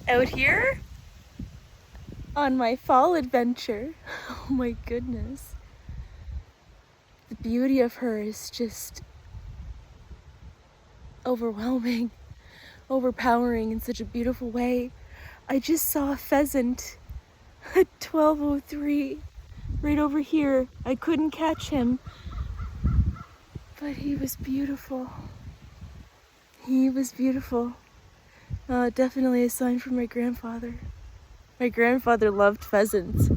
out here on my fall adventure. Oh my goodness. The beauty of her is just overwhelming, overpowering in such a beautiful way. I just saw a pheasant at 12:03 right over here. I couldn't catch him, but he was beautiful. He was beautiful. Definitely a sign from my grandfather. My grandfather loved pheasants.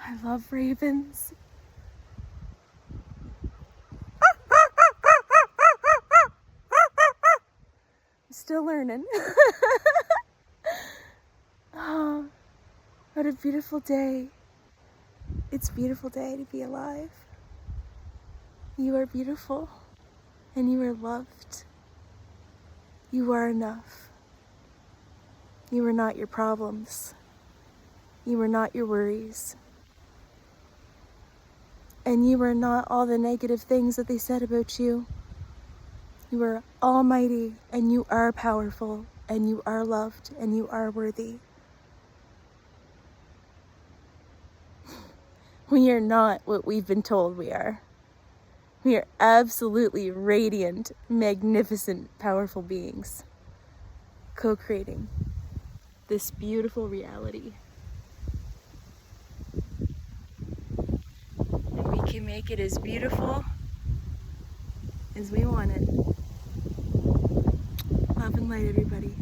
I love ravens. I'm still learning. Oh, what a beautiful day. It's a beautiful day to be alive. You are beautiful and you are loved. You are enough. You are not your problems. You are not your worries. And you are not all the negative things that they said about you. You are almighty and you are powerful and you are loved and you are worthy. We are not what we've been told we are. We are absolutely radiant, magnificent, powerful beings, co-creating this beautiful reality. And we can make it as beautiful as we want it. Love and light, everybody.